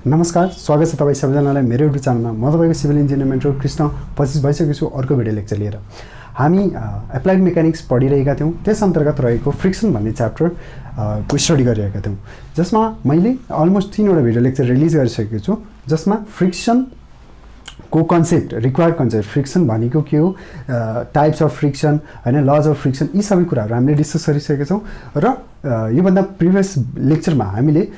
नमस्कार, स्वागत छ तपाईँ सबैजनालाई मेरो युट्युब च्यानलमा। म तपाईँको सिभिल इन्जिनियर मेन्टर कृष्ण 25 भइसकेको छु अर्को भिडियो लेक्चर लिएर। हामी एप्लाइड मेकानिक्स पढिरहेका थियौँ। त्यस अन्तर्गत रहेको फ्रिक्सन भन्ने च्याप्टर को स्टडी गरिरहेका थियौँ, जसमा मैले अलमोस्ट 3वटा भिडियो लेक्चर रिलिज गरिसकेको छु, जसमा फ्रिक्सनको कन्सेप्ट, रिक्वायर्ड कन्सेप्ट, फ्रिक्सन भनेको के हो, टाइप्स अफ फ्रिक्सन हैन, लज अफ फ्रिक्सन, यी सबै कुराहरू हामीले डिस्कस गरिसकेका छौँ। र योभन्दा प्रिभियस लेक्चरमा हामीले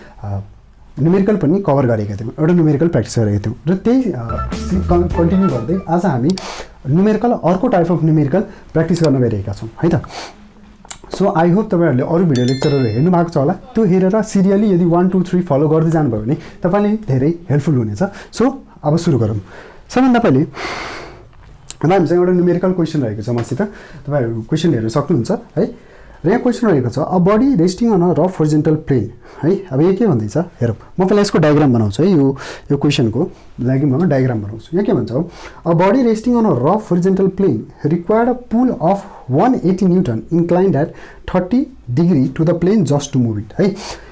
न्युमेरिकल पनि कभर गरेका थियौँ, एउटा न्युमेरिकल प्र्याक्टिस गरेका थियौँ र त्यही कन्टिन्यू गर्दै आज हामी न्युमेरिकल अर्को टाइप अफ न्युमेरिकल प्र्याक्टिस गर्न गइरहेका छौँ है त। सो आई होप तपाईँहरूले अरू भिडियो लेक्चरहरू हेर्नु भएको छ होला, त्यो हेरेर सिरियली यदि 1, 2, 3 फलो गर्दै जानुभयो भने तपाईँले धेरै हेल्पफुल हुनेछ। सो अब सुरु गरौँ। सबभन्दा पहिले हामीसँग एउटा न्युमेरिकल क्वेसन रहेको छ मसित, तपाईँहरू क्वेसन हेर्न सक्नुहुन्छ है। र यहाँ क्वेसन रहेको छ, a body resting on a rough horizontal plane है। अब यो के भन्दैछ हेरौँ, म पहिला यसको डायग्राम बनाउँछु है। यो क्वेसनको लागि म डायग्राम बनाउँछु। यहाँ के भन्छ, a body resting on a rough horizontal plane required a pull of 180 newton inclined at 30 degree to the plane just to move it है।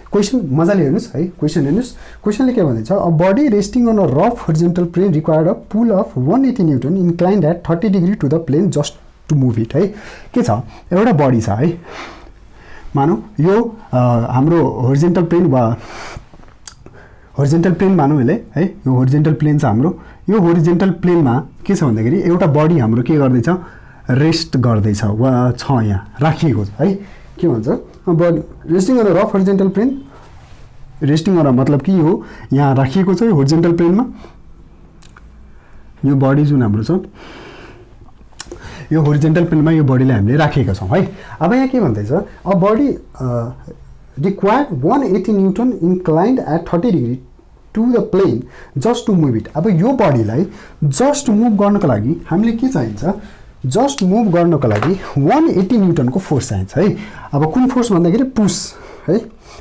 क्वेसन मजाले हेर्नुहोस् है, क्वेसन हेर्नुहोस्। क्वेसनले के भन्दैछ, a body resting on a rough horizontal plane required a pull of 180 newton inclined at 30 degree to the plane just to move it है। के छ, एउटा बडी छ है, मानौँ यो हाम्रो होरिजेन्टल प्लेन वा होरिजेन्टल प्लेन मानौँ यसले है। यो होरिजेन्टल प्लेन छ हाम्रो। यो होरिजेन्टल प्लेनमा के छ भन्दाखेरि एउटा बडी हाम्रो के गर्दैछ, रेस्ट गर्दैछ वा छ, यहाँ राखिएको छ है। के भन्छ, body resting on rough horizontal plane, resting on मतलब कि हो यहाँ राखिएको छ यो होरिजेन्टल प्लेनमा। यो बडी जुन हाम्रो छ यो होरिजेन्टल प्लेनमा यो बडीलाई हामीले राखेका छौँ है। अब यहाँ के भन्दैछ, a body required 180 newton inclined at 30 degree to the plane just to move it. अब यो बडीलाई जस्ट मुभ गर्नको लागि हामीले के चाहिन्छ, जस्ट मुभ गर्नको लागि 180 न्युटनको फोर्स चाहिन्छ है। अब कुन फोर्स भन्दाखेरि पुस है,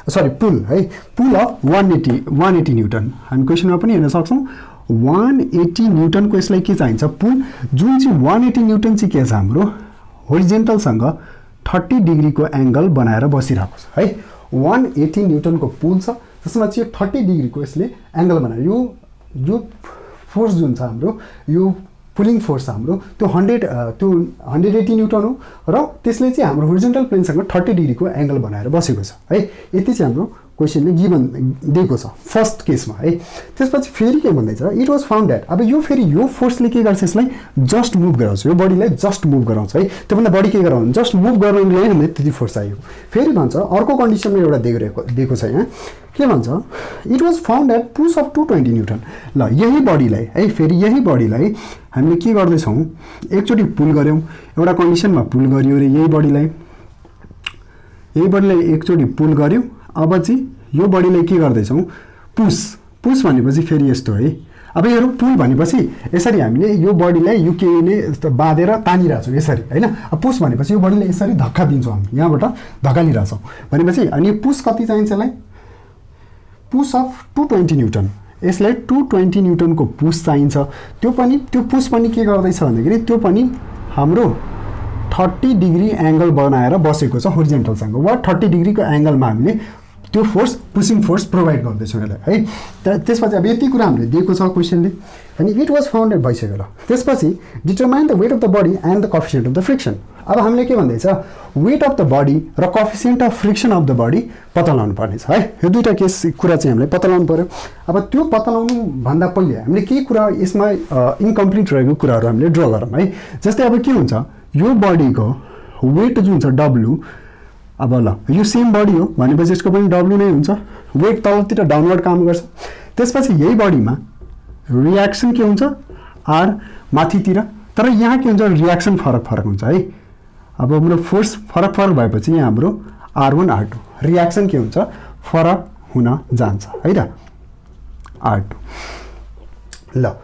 सरी पुल है, पुल अफ 180 न्युटन। हामी क्वेसनमा पनि हेर्न सक्छौँ 180 न्युटनको यसलाई के चाहिन्छ, पुल, जुन चाहिँ 180 न्युटन चाहिँ के छ हाम्रो होरिजेन्टलसँग 30 डिग्रीको एङ्गल बनाएर बसिरहेको छ है। 180 न्युटनको पुल छ, जसमा चाहिँ 30 डिग्रीको यसले एङ्गल बनाएर यो फोर्स जुन छ हाम्रो, यो पुलिङ फोर्स हाम्रो त्यो 180 न्युटन हो र त्यसले चाहिँ हाम्रो होरिजेन्टल प्लेनसँग 30 डिग्रीको एङ्गल बनाएर बसेको छ है। यति चाहिँ हाम्रो क्वेसनले गिभन दिएको छ फर्स्ट केसमा है। त्यसपछि फेरि के भन्दैछ, इट वाज फाउन्ड द्याट। अब यो फेरि यो फोर्सले के गर्छ, यसलाई जस्ट मुभ गराउँछ, यो बडीलाई जस्ट मुभ गराउँछ है। त्योभन्दा बडी के गराउँछ, जस्ट मुभ गर्नको लागि हामीलाई त्यति फोर्स चाहियो। फेरि भन्छ अर्को कन्डिसनमा एउटा दिएको छ यहाँ, के भन्छ, it was found at push of 220 newton. ल यही बडीलाई है, फेरि यही बडीलाई हामीले के गर्दैछौँ, एकचोटि पुल गऱ्यौँ, एउटा कन्डिसनमा पुल गरियो रे यही बडीलाई एकचोटि पुल गऱ्यौँ। अब चाहिँ यो बडीलाई के गर्दैछौँ, पुस भनेपछि फेरि यस्तो है। अब यो पुल भनेपछि यसरी हामीले यो बडीलाई यो केले बाँधेर तानिरहेछौँ यसरी होइन। अब पुस भनेपछि यो बडीलाई यसरी धक्का दिन्छौँ, हामी यहाँबाट धक्का लिइरहेछौँ भनेपछि। अनि पुस कति चाहिन्छ यसलाई, पुस अफ 220 न्युटन। यसलाई 220 न्युटनको पुस चाहिन्छ। त्यो पुस पनि के गर्दैछ भन्दाखेरि त्यो पनि हाम्रो 30 डिग्री एङ्गल बनाएर बसेको छ होरिजेन्टलसँग, वा 30 डिग्रीको एङ्गलमा हामीले त्यो फोर्स, पुसिङ फोर्स प्रोभाइड गर्दैछौँ यसलाई है। त्यसपछि अब यति कुरा हामीले दिएको छ क्वेसनले। अनि इट वाज फाउन्डेड भइसक्यो। ल त्यसपछि determine the weight of the body and the coefficient of the friction. अब हामीले के भन्दैछ, वेट अफ द बडी र coefficient of friction of the body पत्ता लगाउनु पर्नेछ है। यो दुईवटा कुरा चाहिँ हामीले पत्ता लगाउनु पऱ्यो। अब त्यो पत्ता लगाउनु भन्दा पहिले हामीले केही कुरा यसमा इन्कम्प्लिट रहेको कुराहरू हामीले ड्र गरौँ है। जस्तै अब के हुन्छ, यो बडीको वेट जुन छ W, अब ल यो सेम बडी हो भनेपछि यसको पनि W नै हुन्छ। वेट तलतिर डाउनवर्ड काम गर्छ। त्यसपछि यही बडीमा रियाक्सन के हुन्छ, R माथितिर, तर यहाँ के हुन्छ, रियाक्सन फरक हुन्छ है। अब हाम्रो फोर्स फरक भएपछि यहाँ हाम्रो R1 R2 रियाक्सन के हुन्छ, फरक हुन जान्छ है त, R2 ल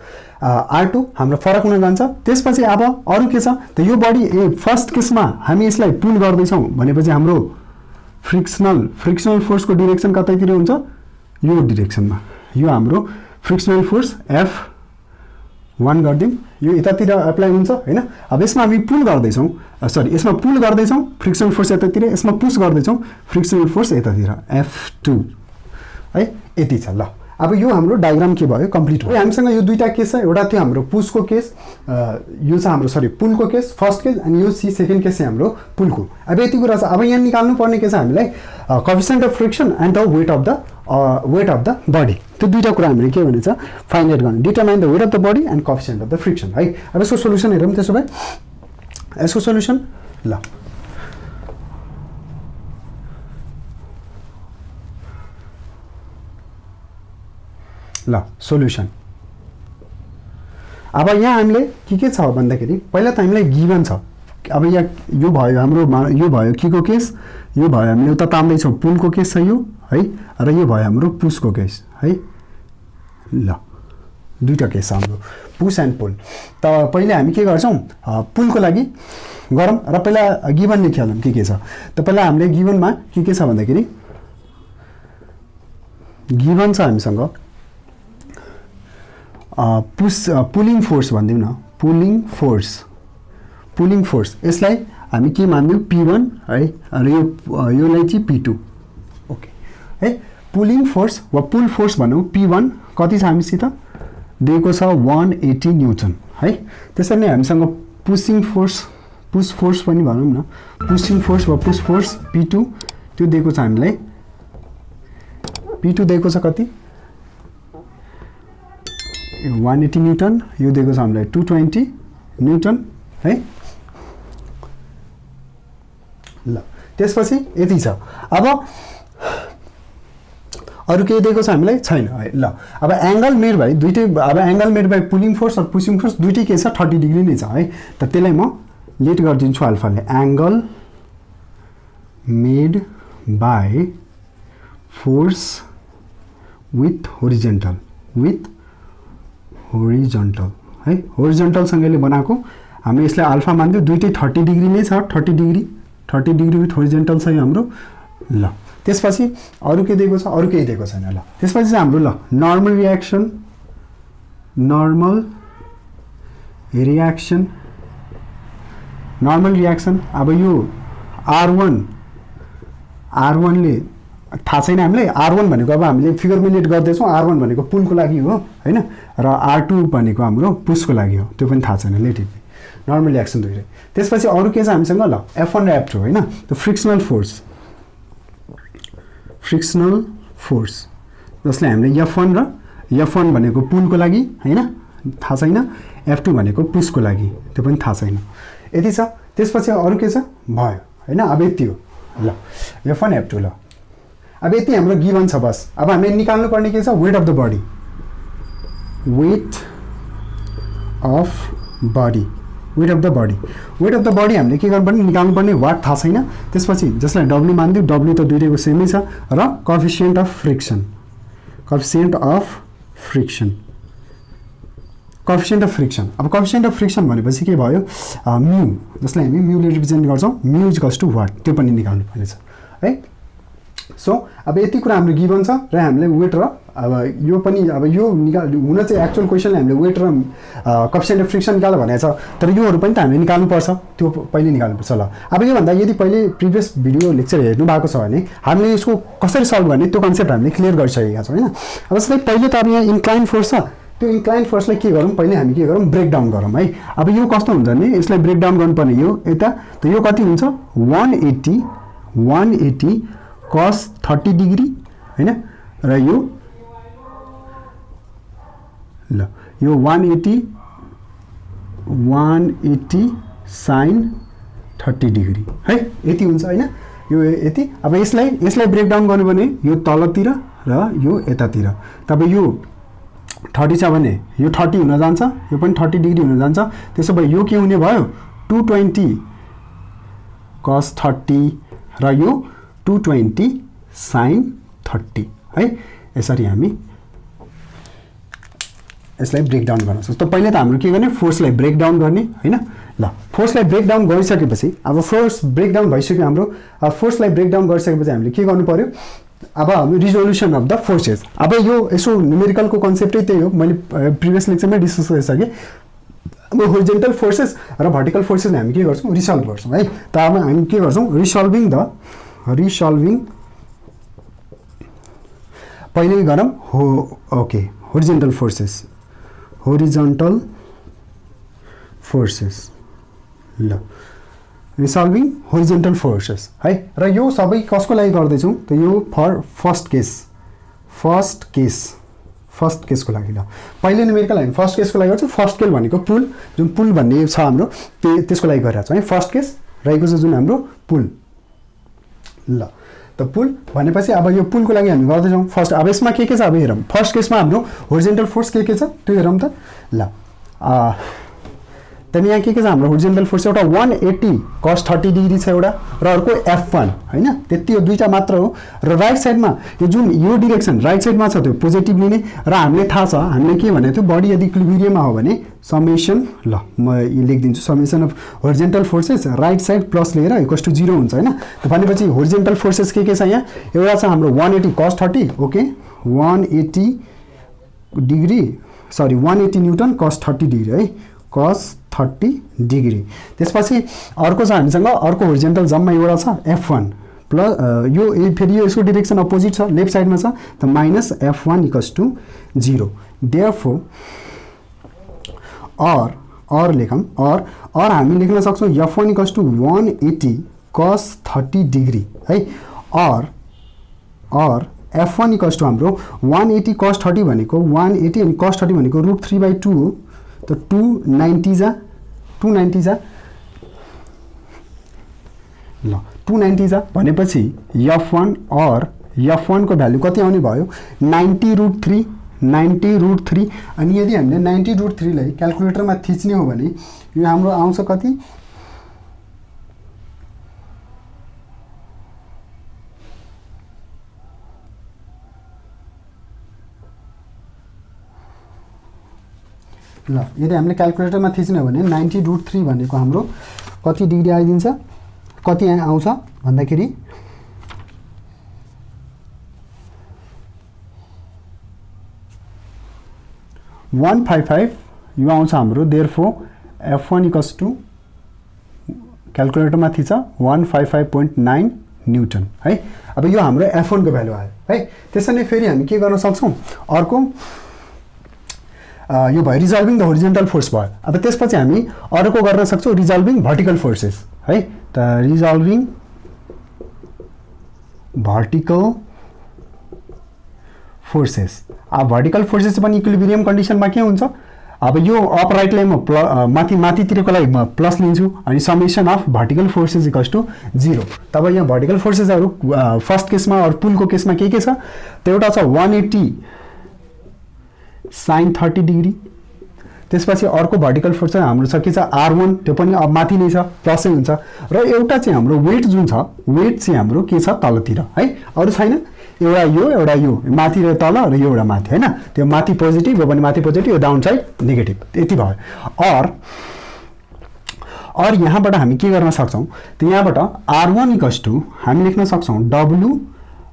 R2 हाम्रो फरक हुन जान्छ। त्यसपछि अब अरू के छ त, यो बडी फर्स्ट केसमा हामी यसलाई पुल गर्दैछौँ भनेपछि हाम्रो फ्रिक्सनल फोर्सको डिरेक्सन कतैतिर हुन्छ, यो डिरेक्सनमा। यो हाम्रो फ्रिक्सनल फोर्स F1 गरिदिउँ, यो यतातिर एप्लाई हुन्छ होइन। अब यसमा हामी पुल गर्दैछौँ, यसमा पुल गर्दैछौँ, फ्रिक्सनल फोर्स यतातिर, यसमा पुस गर्दैछौँ, फ्रिक्सनल फोर्स यतातिर F2 है। यति छ ल। अब यो हाम्रो डायग्राम के भयो कम्प्लिट भयो हामीसँग यो दुईटा केस छ एउटा थियो हाम्रो पुसको केस यो छ हाम्रो पुलको केस फर्स्ट केस अनि यो सेकेन्ड केस चाहिँ हाम्रो पुलको अब यति कुरा छ अब यहाँ निकाल्नु पर्ने के छ हामीलाई coefficient of friction and the weight of the body त्यो दुईटा कुरा हामीले के भनेछ फाइन्ड आउट गर्ने determine the weight of the body and coefficient of the friction है अब यसको सोलुसन हेरौँ त्यसो भए यसको सोलुसन ल सोल्युसन अब यहाँ हामीले के छ भन्दाखेरि पहिला त हामीलाई गिभन छ अब यहाँ यो भयो हाम्रो यो भयो केको केस यो भयो हामीले उता तान्दैछौँ पुलको केस छ यो है र यो भयो हाम्रो पुसको केस है ल दुईटा केस छ हाम्रो पुस एन्ड पुल त पहिले हामी के गर्छौँ पुलको लागि गरौँ र पहिला गिभन लेखिहालौँ के छ त पहिला हामीले गिभनमा के छ भन्दाखेरि गिभन छ हामीसँग पुलिङ फोर्स भनिदिउँ न पुलिङ फोर्स यसलाई हामी के मान्दिउँ P1 है र योलाई चाहिँ P2 ओके है पुलिङ फोर्स वा पुल फोर्स भनौँ P1 कति छ हामीसित दिएको छ 180 न्युटन है त्यसरी नै हामीसँग पुस फोर्स पनि भनौँ न पुसिङ फोर्स वा पुस फोर्स P2 त्यो दिएको छ हामीलाई P2 दिएको छ कति 180 न्युटन यो दिएको छ हामीलाई 220 न्युटन है ल त्यसपछि यति छ अब अरु केही दिएको छ हामीलाई छैन है ल अब एंगल मेड बाइ दुईटै अब angle made by pulling force र पुसिङ फोर्स दुईटै के छ 30 डिग्री नै छ है त त्यसलाई म लेट गरिदिन्छु अल्फाले angle made by force with horizontal है होरिजन्टल सँगैले बनाएको हामीले यसलाई अल्फा मान्दियो दुईटै 30 डिग्री नै छ 30 डिग्री विथ होरिजन्टल छ हाम्रो ल त्यसपछि अरु के दिएको छ अरु केही दिएको छैन ल त्यसपछि चाहिँ हाम्रो ल नर्मल रियाक्सन अब यो R1 ले थाहा छैन हामीलाई R1 भनेको अब हामीले फिगर मिलेट गर्दैछौँ R1 भनेको पुलको लागि हो हैन र R2 भनेको हाम्रो पुसको लागि हो त्यो पनि थाहा छैन लेट इट नर्मल रियाक्सन दुईटै त्यसपछि अरु के छ हामीसँग ल F1 र F2 हैन त्यो फ्रिक्सनल फोर्स जसले हामीले F1 भनेको पुलको लागि हैन थाहा छैन F2 भनेको पुसको लागि त्यो पनि थाहा छैन यति छ त्यसपछि अरु के छ भयो हैन अब यति हो ल F1 F2 ल अब यति हाम्रो गिभन छ बस अब हामीले निकाल्नु पर्ने के छ weight of the body weight of the body हामीले के गर्नुपर्ने निकाल्नु पर्ने वाट थाहा छैन त्यसपछि जसलाई W मान्दियो W त दुईटैको सेमै छ र कोएफिसिएन्ट अफ फ्रिक्सन अब कोएफिसिएन्ट अफ फ्रिक्सन भनेपछि के भयो म्यू जसलाई हामी म्यूले रिप्रेजेन्ट गर्छौँ म्यू इक्वल्स टु वाट त्यो पनि निकाल्नु पर्ने छ है सो अब यति कुरा हाम्रो गिभन छ र हामीले वेट र अब यो पनि अब यो हुन चाहिँ एक्चुअल क्वेसनले हामीले वेट र कोएफिसिएन्ट अफ फ्रिक्सन निकाल्नु भनेको छ तर योहरू पनि त हामीले निकाल्नुपर्छ त्यो पहिले निकाल्नुपर्छ ल अब यो भन्दा यदि पहिले प्रिभियस भिडियो लेक्चर हेर्नु भएको छ भने हामीले यसको कसरी सल्भ गर्ने त्यो कन्सेप्ट हामीले क्लियर गरिसकेका छौँ हैन अब जस्तै पहिले त अब यहाँ इन्क्लाइन फोर्स छ त्यो इन्क्लाइन फोर्सलाई के गरौँ पहिले हामी के गरौँ ब्रेक डाउन गरौँ है अब यो कस्तो हुन्छ भने यसलाई ब्रेक डाउन गर्नुपर्ने यो यता त यो कति हुन्छ 180 cos 30 डिग्री हैन र यो 180 sin 30 डिग्री है यति हुन्छ हैन यो यति अब यसलाई ब्रेक डाउन गर्नु भने यो तलतिर र यो यतातिर तब यो 30 छ भने यो 30 हुन जान्छ यो पनि 30 डिग्री हुन जान्छ त्यसो भए यो के हुने भयो 220 cos 30 र यो 220 sin 30 है यसरी हामी यसलाई ब्रेक डाउन गर्न सक्छौँ त पहिले त हाम्रो के गर्ने फोर्सलाई ब्रेक डाउन गर्ने हैन ल फोर्सलाई ब्रेक डाउन गरिसकेपछि अब फोर्स ब्रेक डाउन भइसक्यो हाम्रो फोर्सलाई ब्रेक डाउन गरिसकेपछि हामीले के गर्नु पर्यो अब हाम्रो रिजोल्युसन अफ द फोर्सेस अब यो यसो न्युमेरिकलको कन्सेप्टै त्यही हो मैले प्रिभियस लेक्चरमै डिस्कस गरिसकेँ अब होरिजेन्टल फोर्सेस र भर्टिकल फोर्सेस हामी के गर्छौँ रिसल्भ गर्छौँ है त अब हामी के गर्छौँ रिसल्भिङ पहिले गरौँ ओके होरिजेन्टल फोर्सेस ल रिसल्भिङ होरिजेन्टल फोर्सेस है। र यो सबै कसको लागि गर्दैछौँ त यो फर फर्स्ट केसको लागि ल। पहिले न्युमेरिकल हामी फर्स्ट केसको लागि गर्छौँ। फर्स्ट केस भनेको पुल, जुन पुल भन्ने छ हाम्रो त्यसको लागि गरिरहेको छौँ है। फर्स्ट केस रहेको छ जुन हाम्रो पुल ल। त पुल भनेपछि अब यो पुलको लागि हामी गर्दैछौँ फर्स्ट। अब यसमा के छ अब हेरौँ। फर्स्ट केसमा हाम्रो होरिजेन्टल फोर्स के छ त्यो हेरौँ त ल। त्यहाँदेखि यहाँ के छ हाम्रो होरिजेन्टल फोर्स एउटा 180 cos 30 डिग्री छ एउटा, र अर्को F1 होइन। त्यति हो, दुईवटा मात्र हो। र राइट साइडमा यो जुन यो डिरेक्सन राइट साइडमा छ त्यो पोजिटिभ लिने, र हामीले थाहा छ हामीले के भनेको थियो बडी यदि इक्विलिब्रियममा हो भने समेसन ल म यो लेखिदिन्छु summation of horizontal forces right side plus लिएर इक्वल्स टु 0 हुन्छ होइन। त भनेपछि होरिजेन्टल फोर्सेस के छ यहाँ एउटा छ हाम्रो 180 cos 30 okay 180 degree sorry 180 newton cos 30 degree है cos 30 डिग्री। त्यसपछि अर्को छ हामीसँग अर्को होरिजेन्टल जम्मा एउटा छ F1 प्लस यो फेरि यो यसको डिरेक्सन अपोजिट छ लेफ्ट साइडमा छ त minus F1 equals to 0। Therefore और लेखौँ और हामी लेख्न सक्छौँ F1 equals to 180 cos 30 degree है। और F1 इक्वल्स टु हाम्रो 180 cos 30 भनेको 180 अनि cos 30 भनेको √3/2 हो। तो 290 जा ल 290 जा भनेपछि F1 और F1 को भ्यालु कति आउने भयो 90√3 अनि यदि हामीले 90√3 लाई क्याल्कुलेटरमा थिच्ने हो भने यो हाम्रो आउँछ कति ल यदि हामीले क्याल्कुलेटरमा थिच्ने हो भने 90√3 भनेको हाम्रो कति डिग्री आइदिन्छ कति आउँछ भन्दाखेरि 155 यो आउँछ हाम्रो। Therefore F1 equals to क्याल्कुलेटरमा थिच 155.9 newton है। अब यो हाम्रो F1 को भ्यालु आयो है। त्यसैले फेरि हामी के गर्न सक्छौं अर्को यो भयो रिजल्भिङ द होरिजेन्टल फोर्स भयो। अब त्यसपछि हामी अर्को गर्न सक्छौं रिजल्भिङ भर्टिकल फोर्सेस है। त रिजल्भिङ भर्टिकल फोर्सेस अब भर्टिकल फोर्सेस पनि इक्विलिब्रियम कन्डिसनमा के हुन्छ अब यो अपराइटलाई म माथितिरकोलाई म प्लस लिन्छु अनि summation of vertical forces equals to 0। तब यहाँ भर्टिकल फोर्सेसहरु फर्स्ट केसमा और पुलको केसमा के छ त एउटा छ 180 sin 30 डिग्री। त्यसपछि अर्को भर्टिकल फोर्स हाम्रो छ के छ R1 त्यो पनि अब माथि नै छ प्लसै हुन्छ र एउटा चाहिँ हाम्रो वेट जुन छ वेट चाहिँ हाम्रो के छ तलतिर है अरु छैन एउटा यो माथि र तल र यो एउटा माथि हैन त्यो माथि पोजिटिभ यो पनि माथि पोजिटिभ यो डाउन साइड नेगेटिभ यति भयो। और यहाँबाट हामी के गर्न सक्छौं त यहाँबाट R1 इक्वल्स टु हामी लेख्न सक्छौं W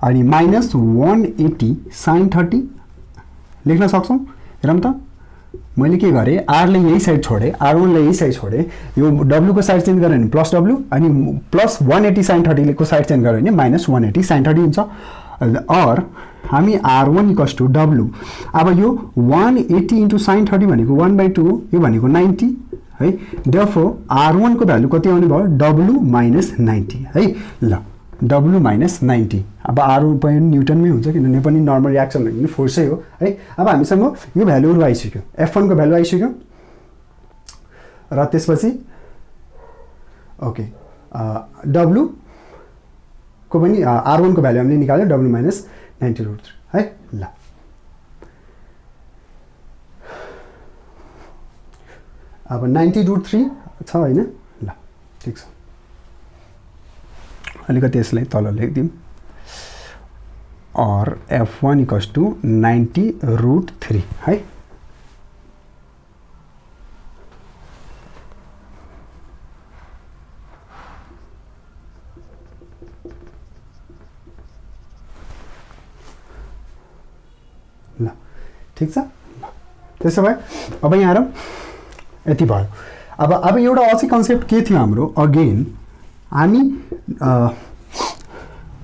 अनि माइनस 180 sin 30 लेख्न सक्छौं। हेरौँ त मैले के गरे R ले यही साइड छोडे R1 ले यही साइड छोडे यो W को साइड चेन्ज गरे भने प्लस W अनि प्लस 180 sin 30 को साइड चेन्ज गरे भने माइनस 180 sin 30 हुन्छ। और हामी R1 इक्वल्स टु W अब यो 180 इन्टु sin 30 भनेको 1/2 यो भनेको 90 है। देयरफोर R1 को भ्यालु कति आउने भयो W माइनस 90 है। ल W माइनस 90 अब R पनि न्युटनमै हुन्छ किनभने पनि नर्मल रिएक्सन हो फोर्सै हो है। अब हामीसँग यो भ्यालुहरु आइसक्यो F1 को भ्यालु आइसक्यो र त्यसपछि ओके W को पनि R1 को भ्यालु हामीले निकाल्यो W माइनस 90√3 है। ल अब 90√3 छ हैन। ल ठीक छ अलिकति यसलाई तल लेखिदिउँ और F1 इक्वल्स टु 90√3 है। ल ठीक छ। त्यसो भए अब यहाँ हेरौँ यति भयो। अब एउटा अझै कन्सेप्ट के थियो हाम्रो अगेन हामी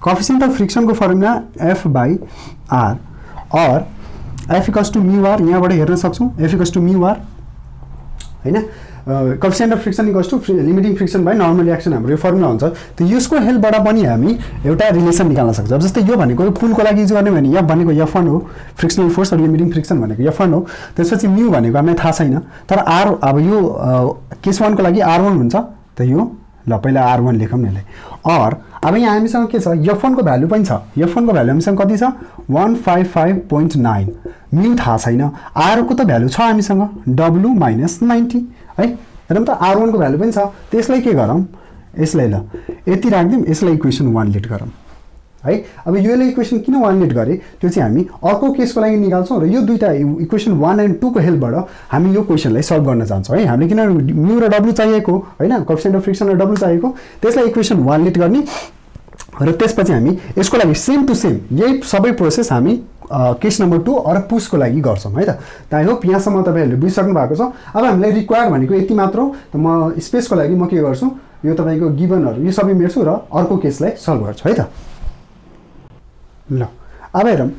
कोएफिसिएन्ट अफ फ्रिक्सन को formula F/R or F equals to mu R यहाँबाट हेर्न सक्छौँ F equals to mu R हैन coefficient of friction equals to limiting friction by normal reaction हाम्रो यो फर्मुला हुन्छ त्यो यसको हेल्पबाट पनि हामी एउटा रिलेसन निकाल्न सक्छौँ जस्तै यो भनेको पुलको लागि युज गर्ने भने एफ भनेको F1 हो फ्रिक्सनल फोर्स र लिमिटिङ फ्रिक्सन भनेको F1 हो त्यसपछि म्यु भनेको हामीलाई थाहा छैन तर R अब यो केस 1 को लागि R1 हुन्छ त यो ल पहिला R1 लेखौँ न यसलाई और अब यहाँ हामीसँग के छ F1 को भ्यालु पनि छ F1 को भ्यालु हामीसँग कति छ 155.9 म्यु थाहा छैन R को त भ्यालु छ हामीसँग W - 90 है हेरौँ त R1 को भ्यालु पनि छ त्यसलाई के गरौँ यसलाई ल यति राख्दिम यसलाई इक्वेसन 1 लेट गरौँ है अब योले इक्वेसन किन 1 लेट गरे त्यो चाहिँ हामी अर्को केसको लागि निकाल्छौँ र यो दुईटा इक्वेसन 1 एन्ड 2 को हेल्पबाट हामी यो क्वेसनलाई सल्भ गर्न चाहन्छौँ है हामीले किन म्यु र W चाहिएको हैन कोएफिसिएन्ट अफ फ्रिक्सन र W चाहिएको त्यसलाई इक्वेसन 1 लेट गर्ने र त्यसपछि हामी यसको लागि सेम टु सेम यही सबै प्रोसेस हामी केस नम्बर 2 अर पुसको लागि गर्छौँ है त आई होप यहाँसम्म तपाईहरुले बुझिसक्नु भएको छ अब हामीलाई रिक्वायर भनेको यति मात्र हो त म स्पेसको लागि म के गर्छु यो तपाईको गिभनहरु यो सबै मेर्छु र अर्को केसलाई सल्भ गर्छु है त ल अब हेरौँ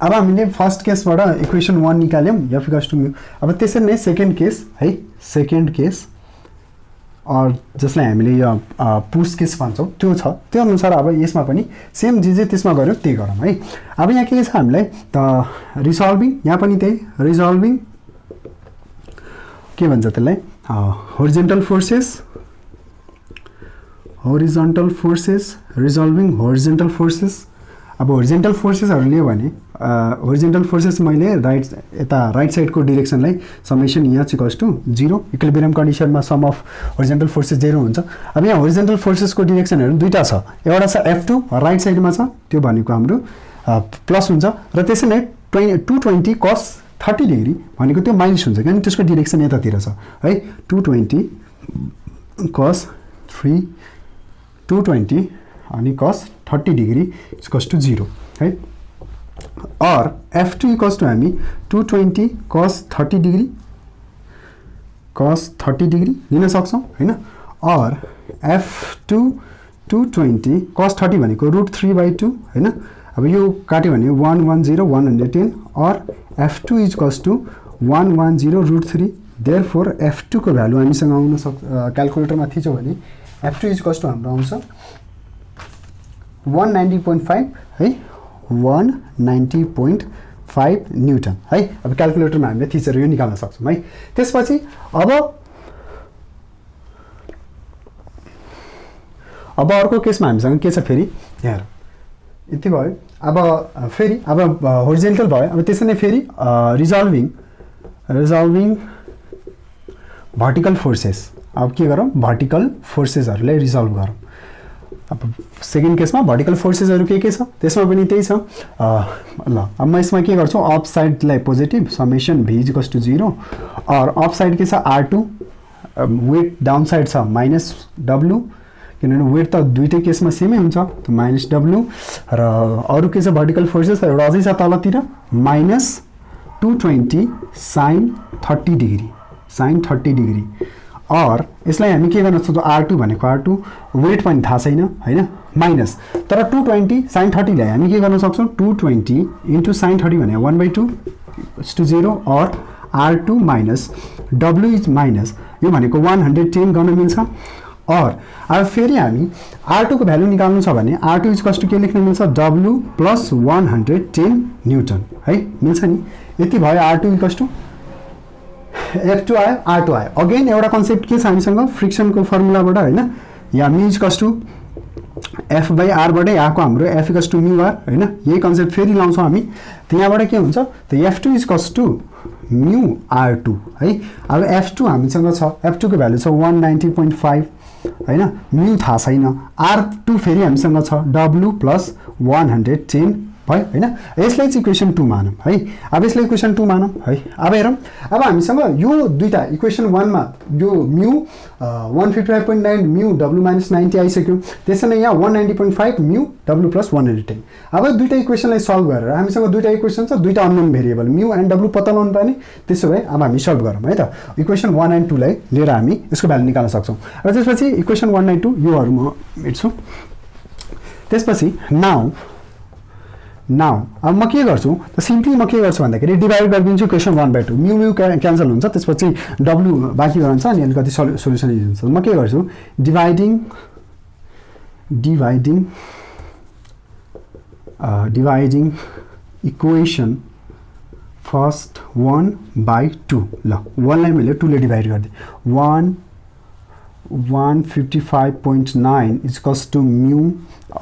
अब हामीले फर्स्ट केसबाट इक्वेसन 1 निकाल्यौं f इक्वल्स टु म्यु अब त्यसरी नै सेकेन्ड केस है सेकेन्ड केस और जसलाई हामीले यो पुश केस भन्छौं त्यो छ त्यो अनुसार अब यसमा पनि सेम जे त्यसमा गर्यो त्यही गरौँ है अब यहाँ के छ हामीलाई त रिजल्भिङ यहाँ पनि त्यही रिजल्भिङ के भन्छ त्यसलाई होरिजोन्टल फोर्सेस रिजल्भिङ होरिजोन्टल फोर्सेस अब होरिजोन्टल फोर्सेसहरु लियो भने होरिजोन्टल फोर्सेस मैले राइट साइडको डाइरेक्सनलाई समेसन यहाँ इक्वल्स टु 0 इक्विलिब्रियम कन्डिसनमा सम अफ होरिजोन्टल फोर्सेस 0 हुन्छ अब यहाँ होरिजोन्टल फोर्सेसको डाइरेक्सनहरु दुईटा छ एउटा छ F2 राइट साइडमा छ त्यो भनेको हाम्रो प्लस हुन्छ र त्यसै नै 220 cos 30 डिग्री भनेको त्यो माइनस हुन्छ किन त्यसको डाइरेक्सन यतातिर छ है 220 cos 220 अनि cos 30 डिग्री इक्वल्स टु 0 है और F2 इक्वल्स टु हामी 220 cos 30 डिग्री लिन सक्छौं हैन और F2 220 cos 30 भनेको √3/2 हैन अब यो काट्यो भने 110 110 और F2 equals to 110 √3 therefore F2 को भ्यालु हामीसँग आउन क्याल्कुलेटरमा थिचो भने F2 इक्वल्स टु हाम्रो आउँछ 190.5 है 190.5 न्यूटन है अब क्याल्कुलेटरमा हामीले थिचेर यो निकाल्न सक्छौं है त्यसपछि अब अर्को केसमा हामीसँग के छ फेरि यहाँ यति भयो अब फेरि अब होरिजोन्टल भयो अब त्यसै नै फेरि रिजल्भिङ भर्टिकल फोर्सेस अब के गरौँ भर्टिकल फोर्सेसहरुलाई रिजल्भ गरौँ अब सेकेन्ड केसमा भर्टिकल फोर्सेसहरु के छ त्यसमा पनि त्यही छ ल अब म यसमा के गर्छु अप साइडलाई positive summation v equals to 0 और अप साइड के छ r2 वेट डाउन साइड छ -w किनभने वेट त दुईटै केसमा सेमै हुन्छ त -w र अरु के छ भर्टिकल फोर्सेस एउटा अझै छ तलतिर -220 sin 30 डिग्री और यसलाई हामी के गर्न सक्छौं r2 भनेको r2 वेट पनि थाहा छैन हैन माइनस तर 220 sin 30 लाई हामी के गर्न सक्छौं 220 * sin 30 भने 1/2 = 0 और r2 minus w is minus यो भनेको 110 गर्न मिल्छ और अब फेरि हामी r2 को भ्यालु निकाल्नु छ भने r2 = के लेख्न मिल्छ w + 110 न्यूटन है मिल्छ नि यति भयो r2 = F2 आयो R2 आयो अगेन एउटा कन्सेप्ट के छ हामीसँग फ्रिक्सनको फर्मुलाबाट हैन या μ = F/R बाटै आको हाम्रो F = μR हैन यही कन्सेप्ट फेरि लाउँछौं हामी त्यहाँबाट के हुन्छ त F2 = μR2 है अब F2 हामीसँग छ F2 को भ्यालु छ 190.5 हैन μ थाहा छैन R2 फेरि हामीसँग छ W + 110 भयो हैन यसलाई चाहिँ इक्वेसन 2 मानौं है अब यसलाई इक्वेसन 2 मानौं है अब हेरौं अब हामीसँग यो दुईटा इक्वेसन 1 मा यो μ 155.9 μ W - 90 आइसक्यो त्यसैले यहाँ 190.5 μ W + 110 अब दुईटा इक्वेसनलाई सल्भ गरेर हामीसँग दुईटा इक्वेसन छ दुईटा अननोन भेरिएबल μ एन्ड W पत्ता लगाउनु पर्ने त्यसो भए अब हामी सल्भ गरौँ है त इक्वेसन 1 एन्ड 2 लाई लिएर हामी यसको भ्यालु निकाल्न सक्छौं र त्यसपछि इक्वेसन 1 एन्ड 2 योहरु म मेट्छु त्यसपछि नाउ नाउ अब म के गर्छु त सिम्पली म के गर्छु भन्दाखेरि डिभाइड गरिदिन्छु क्वेसन 1/2 म्यु म्यु क्यान्सल हुन्छ त्यसपछि डब्लु बाँकी रहन्छ अनि अलिकति सोल्युसन इजी हुन्छ म के गर्छु डिभाइडिङ इक्वेसन फर्स्ट 1/2 ल 1 लाई मैले 2 ले डिभाइड गरिदिएँ 155.9 इक्वल्स टु म्यु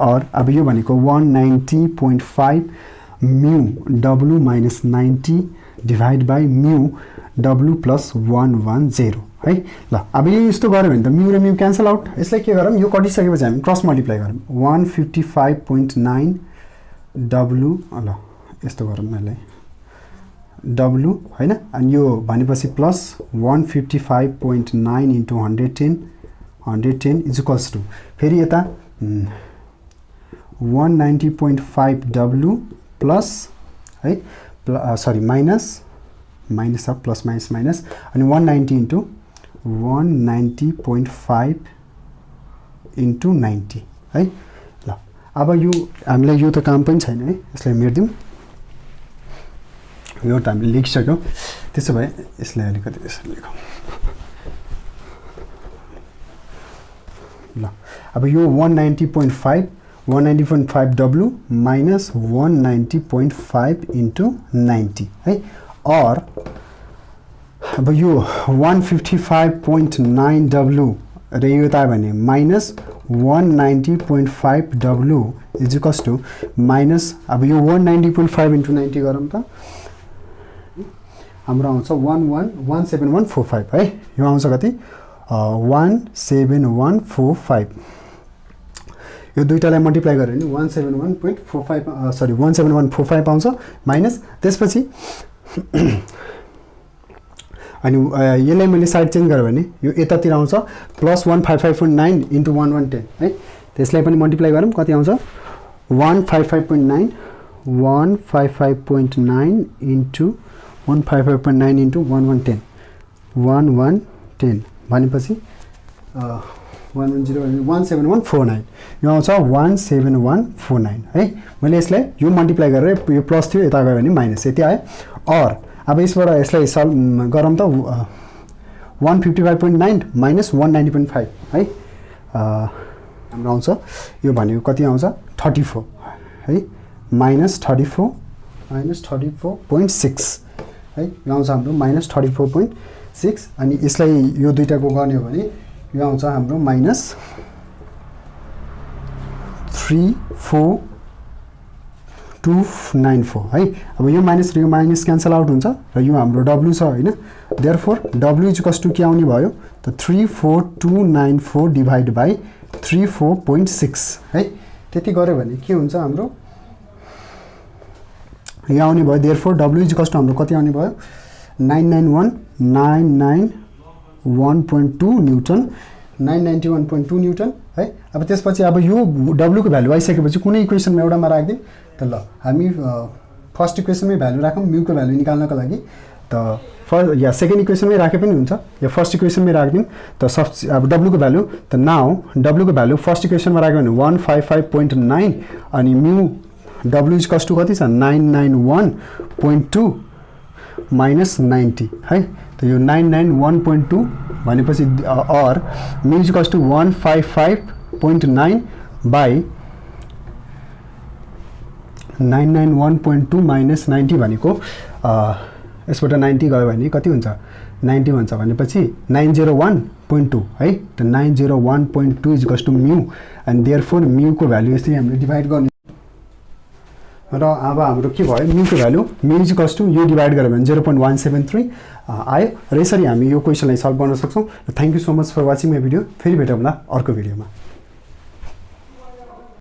और अब यो भनेको 190.5 म्यु डब्लु माइनस 90 डिभाइड बाई म्यु डब्लु प्लस 110 है ल अब यो यस्तो गऱ्यो भने त म्यु र म्यु क्यान्सल आउट यसलाई के गरौँ यो कटिसकेपछि हामी क्रस मल्टिप्लाई गरौँ 155.9 डब्लु ल यस्तो गरौँ न यसलाई डब्लु हैन अनि यो भनेपछि plus 155.9 into 110 is equals to फेरि यता 190.5 डब्लु प्लस है sorry minus of plus minus अनि 190 इन्टु 190.5 इन्टु 90 है ल अब यो हामीलाई यो त काम पनि छैन है यसलाई मेट्दिउँ यो त हामीले लेखिसक्यौँ त्यसो भए यसलाई अलिकति यसरी लेखौँ ल अब यो 190.5 डब्लु माइनस 190.5 इन्टु 90 है और अब यो 155.9 डब्लु र यो त भने minus 190.5 W is equals to minus अब यो 190.5 इन्टु 90 गरौँ त हाम्रो आउँछ 17145 है यो आउँछ कति 17145 यो दुईटालाई मल्टिप्लाई गऱ्यो भने 171.45 सरी 17145 आउँछ माइनस त्यसपछि अनि यसलाई मैले साइड चेन्ज गरेँ भने यो यतातिर आउँछ प्लस 155.9 इन्टु 1110 है त्यसलाई पनि मल्टिप्लाई गरौँ कति आउँछ 155.9 इन्टु 155.9 इन्टु 1110 भनेपछि 17149 यो आउँछ 17149 है मैले यसलाई यो मल्टिप्लाई गरेर यो प्लस थियो यता गयो भने माइनस यति आयो और अब यसबाट यसलाई सल्भ गरौँ त 155.9 माइनस 190.5 है हाम्रो आउँछ यो भनेको कति आउँछ 34 है माइनस 34.6 है यो आउँछ हाम्रो माइनस 34.6 अनि यसलाई यो दुईटाको गर्ने हो भने यो आउँछ हाम्रो माइनस 34294 है अब यो माइनस र यो माइनस क्यान्सल आउट हुन्छ र यो हाम्रो डब्लु छ हैन therefore W is equals to के आउने भयो त 34294 डिभाइड बाइ 34.6 है त्यति गर्यो भने के हुन्छ हाम्रो यहाँ आउने भयो therefore W is equals to हाम्रो कति आउने भयो 991.2 न्युटन 991.2 न्युटन है अब त्यसपछि अब यो डब्लु को भ्यालु आइसकेपछि कुनै इक्वेसनमा एउटामा राख्दिउँ त ल हामी फर्स्ट इक्वेसनमै भ्यालु राखौँ म्यु को भ्यालु निकाल्नको लागि त फर्स्ट या सेकेन्ड इक्वेसनमै राखे पनि हुन्छ या फर्स्ट इक्वेसनमै राख्दिउँ त अब डब्लु को भ्यालु त नाउ डब्लु को भ्यालु फर्स्ट इक्वेसनमा राख्यो भने 155.9 अनि म्यु डब्लु इज कस टु कति छ 991.2 माइनस 90 है त यो 991.2 भनेपछि और म्यु इज कस टु 155.9 बाई 991.2 माइनस 90 भनेको यसबाट 90 गयो भने कति हुन्छ 90 हुन्छ भनेपछि 901.2 है त 901.2 इज कस टु म्यु एन्ड देयरफोर म्यु को भ्यालु यसरी हामीले डिभाइड गर्ने र अब हाम्रो के भयो म्यु को भ्यालु म्यु इज इक्वल्स टु यो डिभाइड गर्यो भने 0.173 आयो र यसरी हामी यो क्वेसनलाई सल्भ गर्न सक्छौँ। Thank you so much for watching my video. फेरि भेटौँला अर्को भिडियोमा।